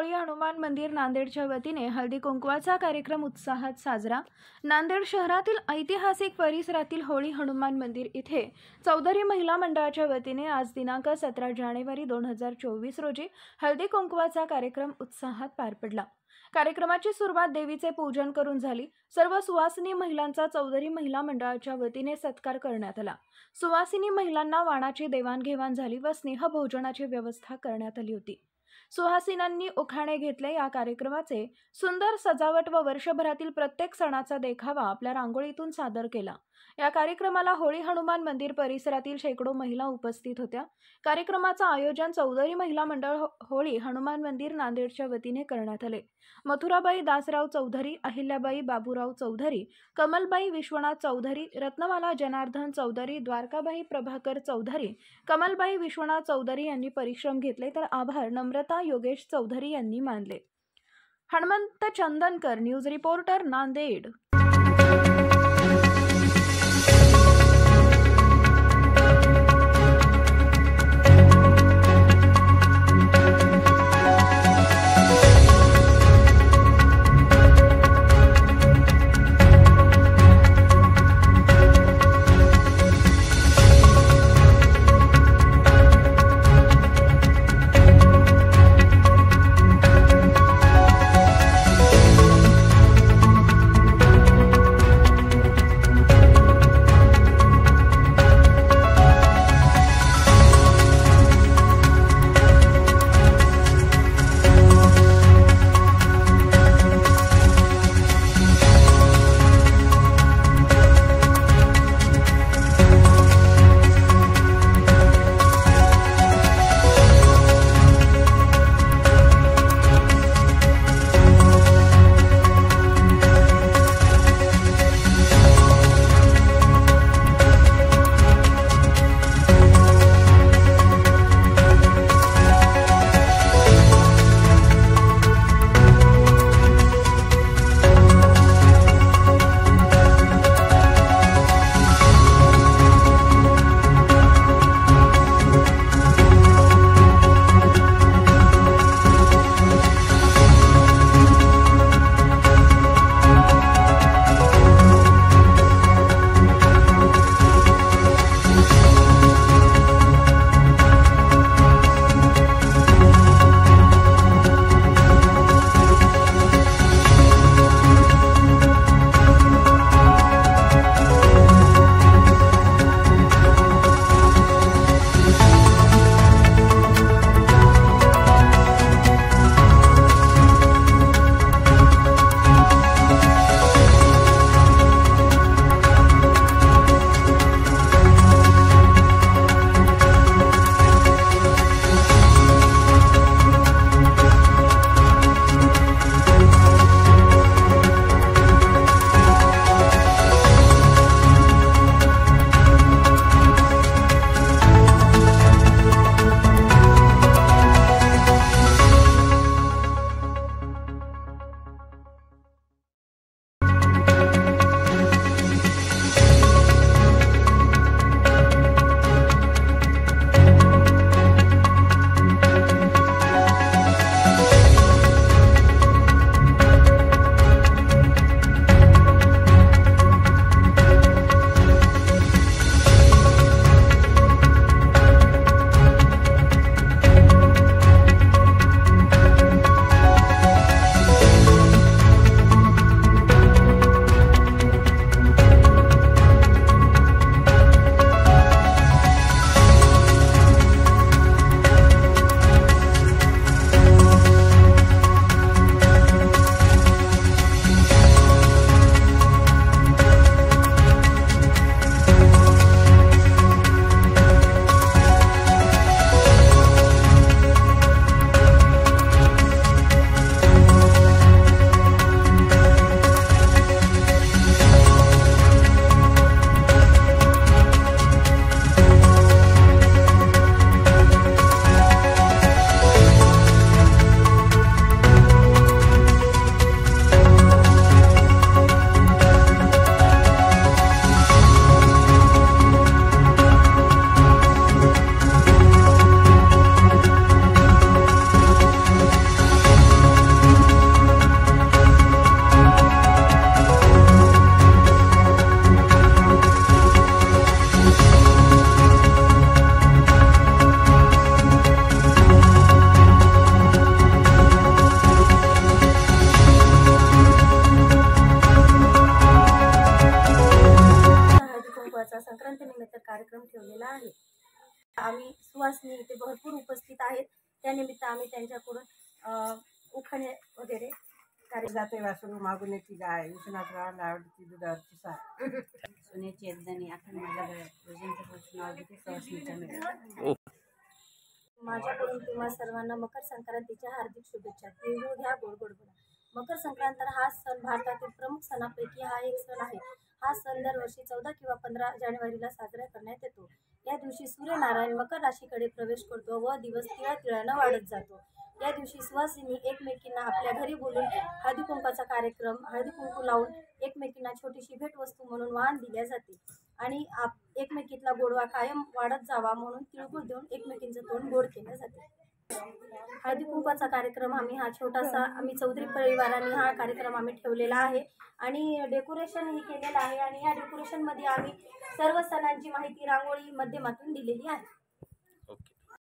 होळी हनुमान मंदिर नांदेडच्या वतीने हळदी कुंकवाचा कार्यक्रम उत्साहात साजरा। नांदेड शहरातील ऐतिहासिक परिसरातील होळी हनुमान मंदिर इथे चौधरी महिला मंडळाच्या वतीने आज दिनांक 17 जानेवारी 2024 रोजी हळदी कुंकवाचा कार्यक्रम उत्साहात पार पडला। कार्यक्रमाची सुरुवात देवीचे पूजन करून झाली। सर्व सुवासिनी महिलांचा चौधरी महिला मंडळाच्या वतीने सत्कार करण्यात आला। सुवासिनी महिलांना वाणाची देवाणघेवाण झाली व स्नेह भोजनाची व्यवस्था करण्यात आली होती। सुहासिनींनी उखाणे घेतले। या कार्यक्रमाचे सुंदर सजावट व वर्षभरातील प्रत्येक सणाचा देखावा आपल्या रांगोळीतून सादर केला। या कार्यक्रमाला होळी हनुमान मंदिर परिसरातील शेकडो महिला उपस्थित होत्या। कार्यक्रमाचे आयोजन चौधरी महिला मंडळ होळी हनुमान मंदिर नांदेडच्या वतीने करण्यात आले। मथुराबाई दासराव चौधरी, अहिल्याबाई बाबूराव चौधरी, कमलबाई विश्वनाथ चौधरी, रत्नमाला जनार्दन चौधरी, द्वारकाबाई प्रभाकर चौधरी, कमलबाई विश्वनाथ चौधरी यांनी परिश्रम घेतले तर आभार नम्रता योगेश चौधरी यांनी मानले। Hanumant Chandankar, news reporter, Nanded. संक्रांतीनिमित्त कार्यक्रम ठेवलेला आहे. आम्ही सुवासिनी इथे भरपूर उपस्थित आहेत. त्यानिमित्त आम्ही त्यांच्याकडून उखाणे वगैरे जाते वासरू मागून येते गाय, विश्वनाथराव लावडची दुधावरची साय, सोन्याची एकदाणी आखण माझ्या गळ्यात, नाव घेते सुवासिनीच्या मेळ्यात. माझ्याकडून तुम्हा सर्वांना मकर संक्रांतीच्या हार्दिक शुभेच्छा. तिळगुळ घ्या, गोड गोड बोला. मकर संक्रांत हा सण भारतातील प्रमुख सणांपैकी हा एक सण आहे. हा सण दरवर्षी 14 किंवा 15 जानेवारीला साजरा करण्यात येतो. या दिवशी सूर्यनारायण मकर राशीकडे प्रवेश करतो व दिवस तिळातिळानं वाढत जातो. या दिवशी सुवासिनी एकमेकींना आपल्या घरी बोलून हळदी कुंकाचा कार्यक्रम, हळदी कुंकू लावून एकमेकींना छोटीशी भेटवस्तू म्हणून वाण दिल्या जाते आणि एकमेकीतला गोडवा कायम वाढत जावा म्हणून तिळगुळ देऊन एकमेकींचं तोंड गोड केलं जाते. हळदी कुंकवाचा कार्यक्रम आम्ही चौधरी परिवाराने हा कार्यक्रम आम्ही ठेवलेला आहे आणि डेकोरेशनही केलेलं आहे आणि या डेकोरेशनमध्ये आम्ही सर्व सणांची माहिती रांगोळी माध्यमातून दिलेली आहे.